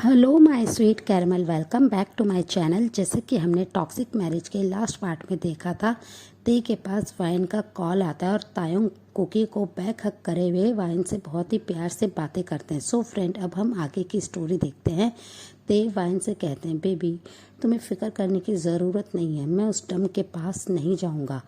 Hello my sweet caramel, welcome back to my channel. जैसे कि हमने टॉक्सिक मैरिज के लास्ट पार्ट में देखा था, ते के पास वाइन का कॉल आता है और तायोंग कुकी को बैक हक करे हुए वाइन से बहुत ही प्यार से बातें करते हैं। सो फ्रेंड, अब हम आगे की स्टोरी देखते हैं। ते वाइन से कहते हैं, बेबी तुम्हें फ़िक्र करने की ज़रूरत नहीं है, मैं उस डम के पास नहीं जाऊंगा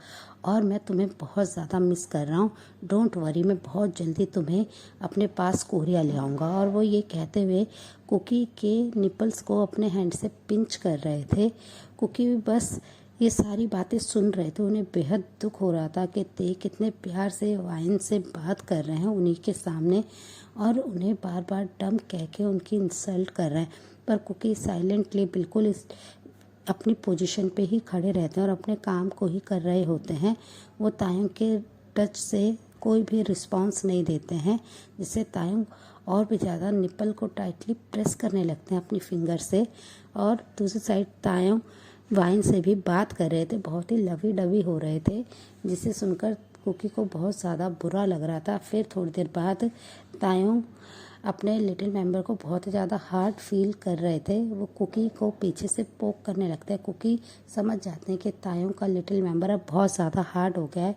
और मैं तुम्हें बहुत ज़्यादा मिस कर रहा हूँ। डोंट वरी, मैं बहुत जल्दी तुम्हें अपने पास कोरिया ले आऊँगा। और वो ये कहते हुए कुकी के निपल्स को अपने हैंड से पिंच कर रहे थे। कुकी भी बस ये सारी बातें सुन रहे थे। उन्हें बेहद दुख हो रहा था कि ते कितने प्यार से वाइन से बात कर रहे हैं उन्हीं के सामने और उन्हें बार बार डम कह के उनकी इंसल्ट कर रहे हैं। पर कुकी साइलेंटली बिल्कुल अपनी पोजीशन पे ही खड़े रहते हैं और अपने काम को ही कर रहे होते हैं। वो तायोंग के टच से कोई भी रिस्पांस नहीं देते हैं, जिससे तायोंग और भी ज़्यादा निपल को टाइटली प्रेस करने लगते हैं अपनी फिंगर से। और दूसरी साइड तायोंग वाइन से भी बात कर रहे थे, बहुत ही लवी डवी हो रहे थे, जिसे सुनकर कुकी को बहुत ज़्यादा बुरा लग रहा था। फिर थोड़ी देर बाद तायोंग अपने लिटिल मेंबर को बहुत ही ज़्यादा हार्ड फील कर रहे थे। वो कुकी को पीछे से पोक करने लगते हैं। कुकी समझ जाते हैं कि तायोंग का लिटिल मेंबर अब बहुत ज़्यादा हार्ड हो गया है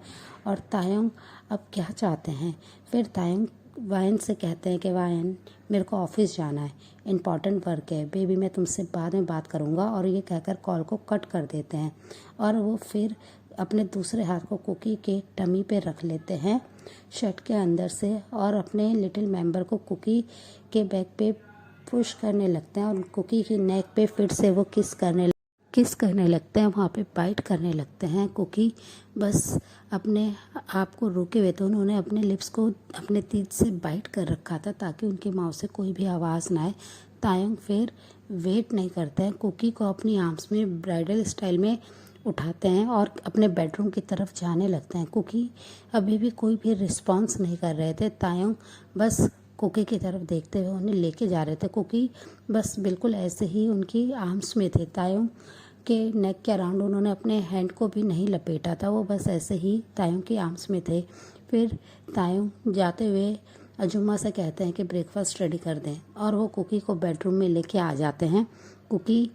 और तायोंग अब क्या चाहते हैं। फिर तायोंग वाइन से कहते हैं कि वाइन, मेरे को ऑफिस जाना है, इम्पॉर्टेंट वर्क है, बेबी मैं तुमसे बाद में बात करूँगा। और ये कहकर कॉल को कट कर देते हैं और वो फिर अपने दूसरे हाथ को कुकी के टमी पे रख लेते हैं शर्ट के अंदर से और अपने लिटिल मेंबर को कुकी के बैक पे पुश करने लगते हैं और कुकी की नेक पे फिर से वो किस करने लगते हैं, वहाँ पे बाइट करने लगते हैं। कुकी बस अपने आप को रोके हुए थे। उन्होंने अपने लिप्स को अपने तीत से बाइट कर रखा था ताकि उनके माउथ से कोई भी आवाज़ ना आए। तायोंग फिर वेट नहीं करते हैं, कुकी को अपनी आर्म्स में ब्राइडल स्टाइल में उठाते हैं और अपने बेडरूम की तरफ जाने लगते हैं। कुकी अभी भी कोई भी रिस्पॉन्स नहीं कर रहे थे। तायोंग बस कुकी की तरफ देखते हुए उन्हें लेके जा रहे थे। कुकी बस बिल्कुल ऐसे ही उनकी आर्म्स में थे। तायोंग के नेक के अराउंड उन्होंने अपने हैंड को भी नहीं लपेटा था, वो बस ऐसे ही तायोंग की आर्म्स में थे। फिर तायोंग जाते हुए अजुम्मा से कहते हैं कि ब्रेकफास्ट रेडी कर दें और वो कुकी को बेडरूम में लेके आ जाते हैं। कुकी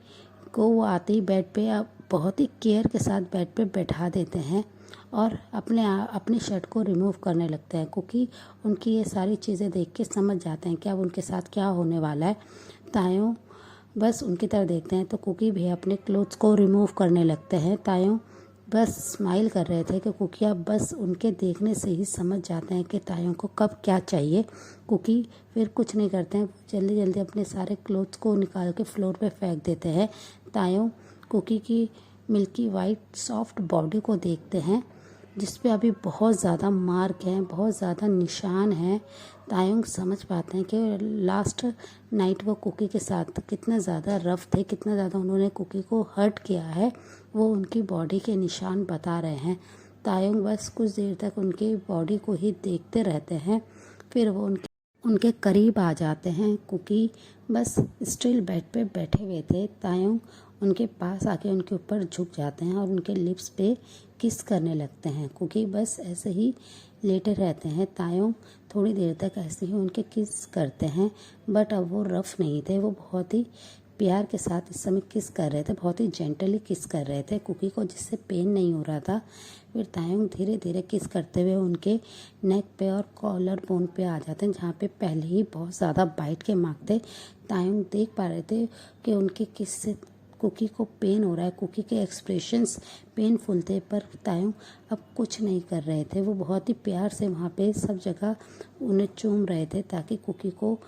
को वो आते ही बेड पे बहुत ही केयर के साथ बेड पे बैठा देते हैं और अपनी शर्ट को रिमूव करने लगते हैं। कुकी उनकी ये सारी चीज़ें देख के समझ जाते हैं कि अब उनके साथ क्या होने वाला है। तायों बस उनकी तरफ देखते हैं तो कुकी भी अपने क्लोथ्स को रिमूव करने लगते हैं। तायों बस स्माइल कर रहे थे कि कुकी अब बस उनके देखने से ही समझ जाते हैं कि तायों को कब क्या चाहिए। कुकी फिर कुछ नहीं करते हैं, जल्दी जल्दी अपने सारे क्लोथ्स को निकाल के फ्लोर पे फेंक देते हैं। तायों कुकी की मिल्की वाइट सॉफ्ट बॉडी को देखते हैं, जिस पे अभी बहुत ज़्यादा मार्क हैं, बहुत ज़्यादा निशान हैं। तायोंग समझ पाते हैं कि लास्ट नाइट वो कुकी के साथ कितना ज़्यादा रफ थे, कितना ज़्यादा उन्होंने कुकी को हर्ट किया है, वो उनकी बॉडी के निशान बता रहे हैं। तायोंग बस कुछ देर तक उनकी बॉडी को ही देखते रहते हैं, फिर वो उनके करीब आ जाते हैं। कुकी बस स्टिल बेड पे बैठे हुए थे। तायोंग उनके पास आके उनके ऊपर झुक जाते हैं और उनके लिप्स पे किस करने लगते हैं। कुकी बस ऐसे ही लेटे रहते हैं। तायोंग थोड़ी देर तक ऐसे ही उनके किस करते हैं, बट अब वो रफ नहीं थे, वो बहुत ही प्यार के साथ इस समय किस कर रहे थे, बहुत ही जेंटली किस कर रहे थे कुकी को, जिससे पेन नहीं हो रहा था। फिर तायोंग धीरे धीरे किस करते हुए उनके नेक पे और कॉलर बोन पे आ जाते हैं, जहाँ पे पहले ही बहुत ज़्यादा बाइट के मार्क थे। तायोंग देख पा रहे थे कि उनके किस से कुकी को पेन हो रहा है। कुकी के एक्सप्रेशंस पेनफुल थे, पर तायोंग अब कुछ नहीं कर रहे थे। वो बहुत ही प्यार से वहाँ पे सब जगह उन्हें चूम रहे थे ताकि कुकी को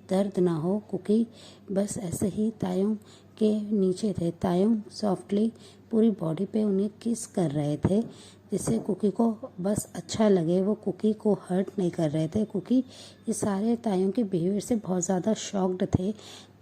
दर्द ना हो। कुकी बस ऐसे ही तायोंग के नीचे थे। तायोंग सॉफ्टली पूरी बॉडी पे उन्हें किस कर रहे थे, जिससे कुकी को बस अच्छा लगे। वो कुकी को हर्ट नहीं कर रहे थे। कुकी ये सारे तायोंग के बिहेवियर से बहुत ज़्यादा शॉक्ड थे।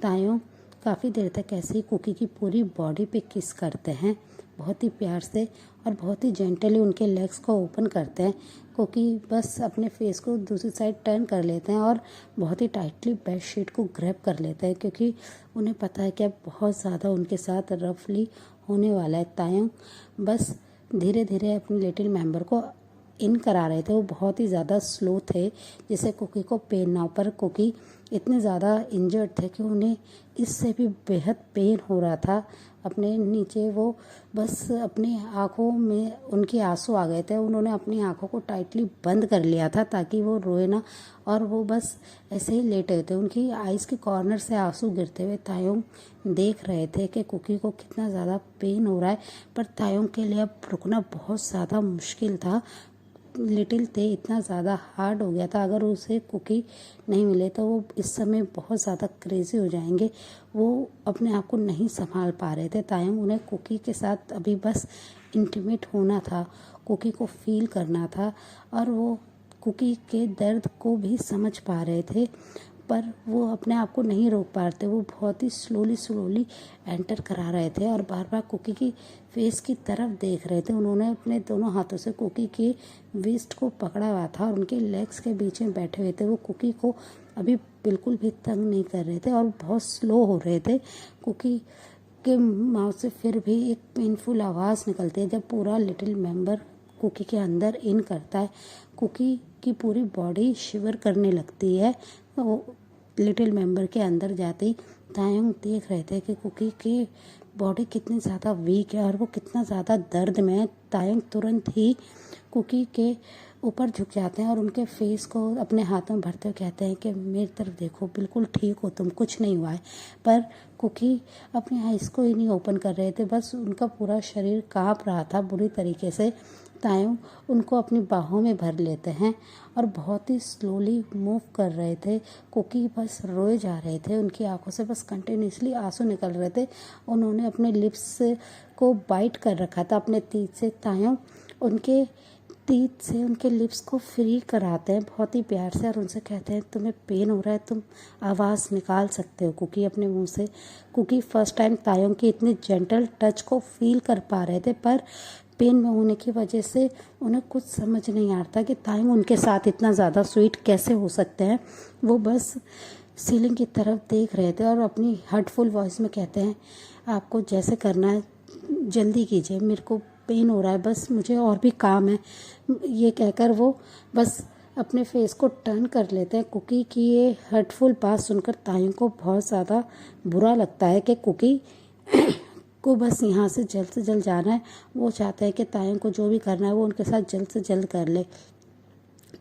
तायोंग काफ़ी देर तक ऐसे ही कुकी की पूरी बॉडी पे किस करते हैं, बहुत ही प्यार से और बहुत ही जेंटली उनके लेग्स को ओपन करते हैं। कुकी बस अपने फेस को दूसरी साइड टर्न कर लेते हैं और बहुत ही टाइटली बेड शीट को ग्रैब कर लेते हैं, क्योंकि उन्हें पता है कि अब बहुत ज़्यादा उनके साथ रफली होने वाला है। तायोंग बस धीरे धीरे अपने लिटिल मेंबर को इन करा रहे थे वो बहुत ही ज़्यादा स्लो थे, जिससे कुकी को पेन ना हो। पर कुकी इतने ज़्यादा इंजर्ड थे कि उन्हें इससे भी बेहद पेन हो रहा था। अपने नीचे वो बस अपनी आँखों में उनके आंसू आ गए थे। उन्होंने अपनी आँखों को टाइटली बंद कर लिया था ताकि वो रोए ना, और वो बस ऐसे ही लेटे थे। उनकी आइज़ के कॉर्नर से आंसू गिरते हुए तायोंग देख रहे थे कि कुकी को कितना ज़्यादा पेन हो रहा है। पर तायोंग के लिए अब रुकना बहुत ज़्यादा मुश्किल था। लिटिल ते इतना ज़्यादा हार्ड हो गया था। अगर उसे कुकी नहीं मिले तो वो इस समय बहुत ज़्यादा क्रेज़ी हो जाएंगे। वो अपने आप को नहीं संभाल पा रहे थे। तायंग उन्हें कुकी के साथ अभी बस इंटीमेट होना था, कुकी को फील करना था, और वो कुकी के दर्द को भी समझ पा रहे थे, पर वो अपने आप को नहीं रोक पा रहे थे। वो बहुत ही स्लोली एंटर करा रहे थे और बार बार कुकी की फेस की तरफ देख रहे थे। उन्होंने अपने दोनों हाथों से कुकी की वेस्ट को पकड़ा हुआ था और उनके लेग्स के बीच में बैठे हुए थे। वो कुकी को अभी बिल्कुल भी तंग नहीं कर रहे थे और बहुत स्लो हो रहे थे। कुकी के माउथ से फिर भी एक पेनफुल आवाज़ निकलती है जब पूरा लिटिल मेंबर कुकी के अंदर इन करता है। कुकी की पूरी बॉडी शिवर करने लगती है। वो लिटिल मेंबर के अंदर जाते ही तायंग देख रहे थे कि कुकी की बॉडी कितनी ज़्यादा वीक है और वो कितना ज़्यादा दर्द में है। तायंग तुरंत ही कुकी के ऊपर झुक जाते हैं और उनके फेस को अपने हाथों में भरते हुए कहते हैं कि मेरी तरफ देखो, बिल्कुल ठीक हो तुम, कुछ नहीं हुआ है। पर कुकी अपनी आइज़ को ही नहीं ओपन कर रहे थे, बस उनका पूरा शरीर काँप रहा था बुरी तरीके से। तायंग उनको अपनी बाहों में भर लेते हैं और बहुत ही स्लोली मूव कर रहे थे। कुकी बस रोए जा रहे थे, उनकी आंखों से बस कंटिन्यूसली आंसू निकल रहे थे। उन्होंने अपने लिप्स को बाइट कर रखा था अपने तीत से। तायंग उनके तीत से उनके लिप्स को फ्री कराते हैं बहुत ही प्यार से और उनसे कहते हैं तुम्हें पेन हो रहा है, तुम आवाज़ निकाल सकते हो कुकी अपने मुंह से। कुकी फर्स्ट टाइम तायंग की इतनी जेंटल टच को फील कर पा रहे थे, पर पेन में होने की वजह से उन्हें कुछ समझ नहीं आ रहा था कि तायंग उनके साथ इतना ज़्यादा स्वीट कैसे हो सकते हैं। वो बस सीलिंग की तरफ देख रहे थे और अपनी हर्टफुल वॉइस में कहते हैं आपको जैसे करना है जल्दी कीजिए, मेरे को पेन हो रहा है, बस मुझे और भी काम है। ये कहकर वो बस अपने फेस को टर्न कर लेते हैं। कुकी की ये हर्टफुल बात सुनकर तायंग को बहुत ज़्यादा बुरा लगता है कि कुकी को बस यहाँ से जल्द जाना है। वो चाहते हैं कि तायंग को जो भी करना है वो उनके साथ जल्द से जल्द कर ले।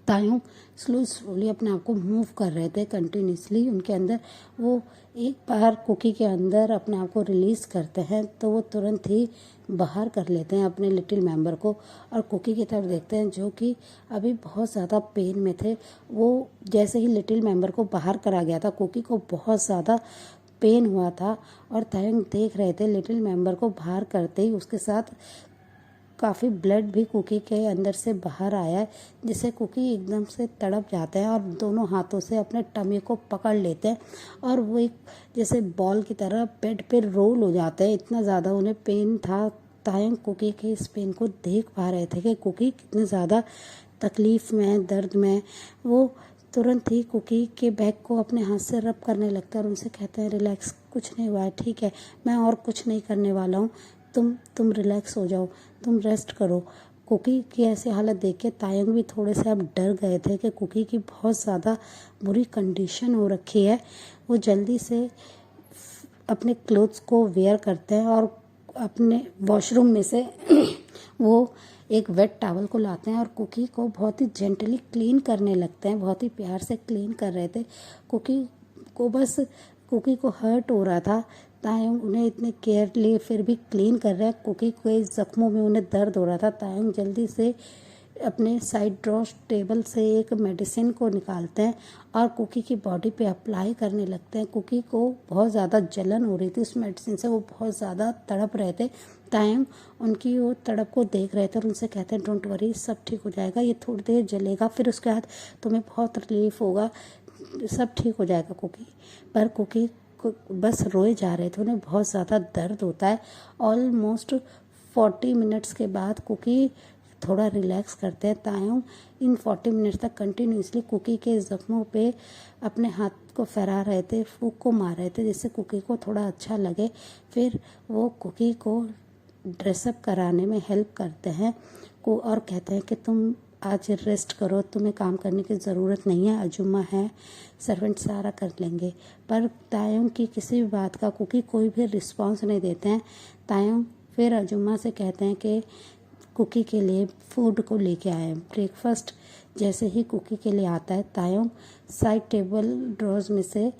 तायंग स्लोली अपने आप को मूव कर रहे थे कंटिन्यूसली उनके अंदर। वो एक बार कुकी के अंदर अपने आप को रिलीज़ करते हैं तो वो तुरंत ही बाहर कर लेते हैं अपने लिटिल मेंबर को और कुकी की तरफ देखते हैं जो कि अभी बहुत ज़्यादा पेन में थे। वो जैसे ही लिटिल मेंबर को बाहर करा गया था, कुकी को बहुत ज़्यादा पेन हुआ था और तायंग देख रहे थे लिटिल मेंबर को बाहर करते ही उसके साथ काफ़ी ब्लड भी कुकी के अंदर से बाहर आया है, जिससे कुकी एकदम से तड़प जाते हैं और दोनों हाथों से अपने टमी को पकड़ लेते हैं और वो एक जैसे बॉल की तरह बेड पे रोल हो जाते हैं। इतना ज़्यादा उन्हें पेन था। तायंग कुकी के इस पेन को देख पा रहे थे कि कुकी कितनी ज़्यादा तकलीफ़ में, दर्द में। वो तुरंत ही कुकी के बैक को अपने हाथ से रब करने लगता है और उनसे कहते हैं रिलैक्स, कुछ नहीं हुआ है, ठीक है, मैं और कुछ नहीं करने वाला हूँ, तुम रिलैक्स हो जाओ, तुम रेस्ट करो। कुकी की ऐसी हालत देख के तायंग भी थोड़े से अब डर गए थे कि कुकी की बहुत ज़्यादा बुरी कंडीशन हो रखी है। वो जल्दी से अपने क्लोथ्स को वेयर करते हैं और अपने वॉशरूम में से वो एक वेट टॉवल को लाते हैं और कुकी को बहुत ही जेंटली क्लीन करने लगते हैं। बहुत ही प्यार से क्लीन कर रहे थे। कुकी को हर्ट हो रहा था। तायंग उन्हें इतने केयरली फिर भी क्लीन कर रहे हैं। कुकी के ज़ख्मों में उन्हें दर्द हो रहा था। तायंग जल्दी से अपने साइड ड्रॉ टेबल से एक मेडिसिन को निकालते हैं और कुकी की बॉडी पे अप्लाई करने लगते हैं। कुकी को बहुत ज़्यादा जलन हो रही थी उस मेडिसिन से, वो बहुत ज़्यादा तड़प रहे थे। तायंग उनकी वो तड़प को देख रहे थे और उनसे कहते हैं डोंट वरी, सब ठीक हो जाएगा, ये थोड़ी देर जलेगा, फिर उसके बाद तुम्हें बहुत रिलीफ होगा, सब ठीक हो जाएगा कुकी। पर कुकी बस रोए जा रहे थे, उन्हें बहुत ज़्यादा दर्द होता है। ऑलमोस्ट 40 मिनट्स के बाद कुकी थोड़ा रिलैक्स करते हैं। तायंग इन 40 मिनट्स तक कंटिन्यूसली कुकी के ज़ख्मों पे अपने हाथ को फहरा रहे थे, फूंक को मार रहे थे जिससे कुकी को थोड़ा अच्छा लगे। फिर वो कुकी को ड्रेसअप कराने में हेल्प करते हैं और कहते हैं कि तुम आज रेस्ट करो, तुम्हें काम करने की ज़रूरत नहीं है, अजुम्मा है, सर्वेंट सारा कर लेंगे। पर तायंग की किसी भी बात का कुकी कोई भी रिस्पॉन्स नहीं देते हैं। तायंग फिर अजुम्मा से कहते हैं कि कुकी के लिए फूड को लेके आए। ब्रेकफास्ट जैसे ही कुकी के लिए आता है, तायंग साइड टेबल ड्रॉर्स में से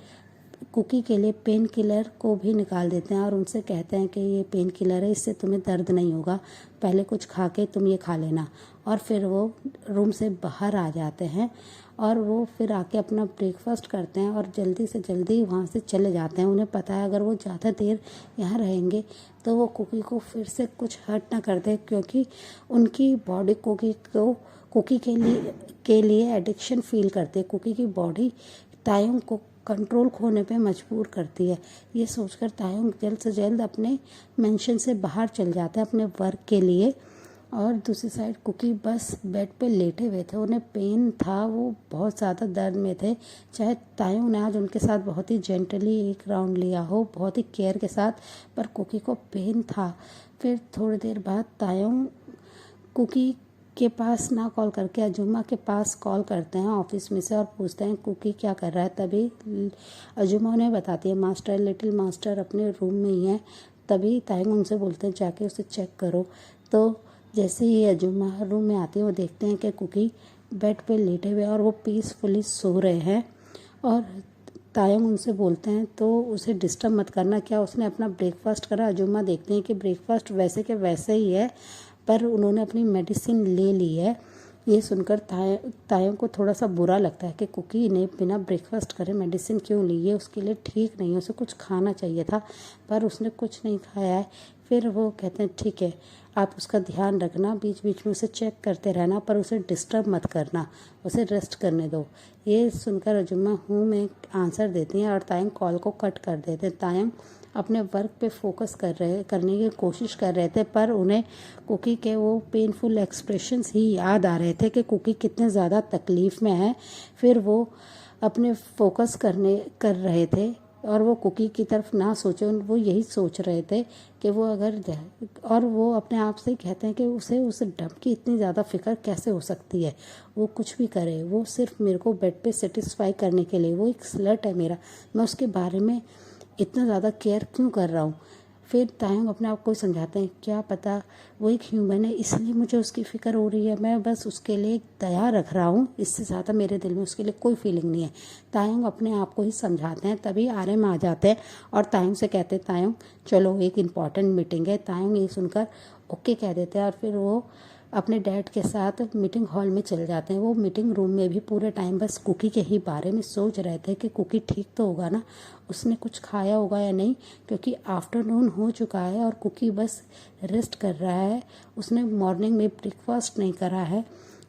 कुकी के लिए पेन किलर को भी निकाल देते हैं और उनसे कहते हैं कि ये पेन किलर है, इससे तुम्हें दर्द नहीं होगा, पहले कुछ खा के तुम ये खा लेना। और फिर वो रूम से बाहर आ जाते हैं और वो फिर आके अपना ब्रेकफास्ट करते हैं और जल्दी से जल्दी वहाँ से चले जाते हैं। उन्हें पता है अगर वो ज़्यादा देर यहाँ रहेंगे तो वो कुकी को फिर से कुछ हर्ट ना कर दे, क्योंकि उनकी बॉडी कुकी के लिए एडिक्शन फील करती है। कुकी की बॉडी तायंग को कंट्रोल खोने पे मजबूर करती है। ये सोचकर तायंग जल्द से जल्द अपने मेंशन से बाहर चल जाता है अपने वर्क के लिए। और दूसरी साइड कुकी बस बेड पे लेटे हुए थे, उन्हें पेन था, वो बहुत ज़्यादा दर्द में थे। चाहे तायंग ने आज उनके साथ बहुत ही जेंटली एक राउंड लिया हो, बहुत ही केयर के साथ, पर कुकी को पेन था। फिर थोड़ी देर बाद तायंग कुकी के पास ना कॉल करके अजुम्मा के पास कॉल करते हैं ऑफिस में से और पूछते हैं कुकी क्या कर रहा है। तभी अजुम्मा उन्हें बताती है मास्टर, लिटिल मास्टर अपने रूम में ही है। तभी तायंग उनसे बोलते हैं जाके उसे चेक करो। तो जैसे ही अजुम्मा रूम में आती है वो देखते हैं कि कुकी बेड पे लेटे हुए और वो पीसफुली सो रहे हैं। और तायंग उनसे बोलते हैं तो उसे डिस्टर्ब मत करना, क्या उसने अपना ब्रेकफास्ट करा। अजुम्मा देखते हैं कि ब्रेकफास्ट वैसे के वैसे ही है, पर उन्होंने अपनी मेडिसिन ले ली है। ये सुनकर तायंग को थोड़ा सा बुरा लगता है कि कुकी ने बिना ब्रेकफास्ट करे मेडिसिन क्यों ली, ये उसके लिए ठीक नहीं है, उसे कुछ खाना चाहिए था, पर उसने कुछ नहीं खाया है। फिर वो कहते हैं ठीक है, आप उसका ध्यान रखना, बीच बीच में उसे चेक करते रहना, पर उसे डिस्टर्ब मत करना, उसे रेस्ट करने दो। ये सुनकर अजुम्मा हूँ में आंसर देती हैं और तायंग कॉल को कट कर देते हैं। तायंग अपने वर्क पे फोकस करने की कोशिश कर रहे थे, पर उन्हें कुकी के वो पेनफुल एक्सप्रेशंस ही याद आ रहे थे कि कुकी कितने ज़्यादा तकलीफ़ में है। फिर वो अपने फोकस कर रहे थे और वो कुकी की तरफ ना सोचे, वो यही सोच रहे थे कि वो और वो अपने आप से कहते हैं कि उसे उस डम की इतनी ज़्यादा फिक्र कैसे हो सकती है, वो कुछ भी करे, वो सिर्फ मेरे को बेड पे सेटिस्फाई करने के लिए, वो एक स्लट है मेरा, मैं उसके बारे में इतना ज़्यादा केयर क्यों कर रहा हूँ। फिर तायंग अपने आप को समझाते हैं क्या पता वो एक ह्यूमन है, इसलिए मुझे उसकी फ़िक्र हो रही है, मैं बस उसके लिए दया रख रहा हूँ, इससे ज़्यादा मेरे दिल में उसके लिए कोई फीलिंग नहीं है। तायंग अपने आप को ही समझाते हैं। तभी आर्यन आ जाते हैं और तायंग से कहते हैं तायंग चलो एक इम्पॉर्टेंट मीटिंग है। तायंग ये सुनकर ओके कह देते हैं और फिर वो अपने डैड के साथ मीटिंग हॉल में चले जाते हैं। वो मीटिंग रूम में भी पूरे टाइम बस कुकी के ही बारे में सोच रहे थे कि कुकी ठीक तो होगा ना, उसने कुछ खाया होगा या नहीं, क्योंकि आफ्टरनून हो चुका है और कुकी बस रेस्ट कर रहा है, उसने मॉर्निंग में ब्रेकफास्ट नहीं करा है।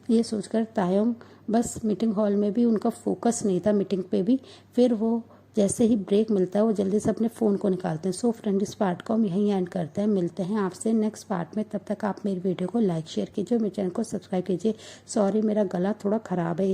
ये सोचकर तायंग बस मीटिंग हॉल में भी उनका फोकस नहीं था मीटिंग पे भी। फिर वो जैसे ही ब्रेक मिलता है वो जल्दी से अपने फ़ोन को निकालते हैं। सो फ्रेंड, इस पार्ट को हम यहीं एंड करते हैं, मिलते हैं आपसे नेक्स्ट पार्ट में। तब तक आप मेरी वीडियो को लाइक शेयर कीजिए, मेरे चैनल को सब्सक्राइब कीजिए। सॉरी मेरा गला थोड़ा ख़राब है।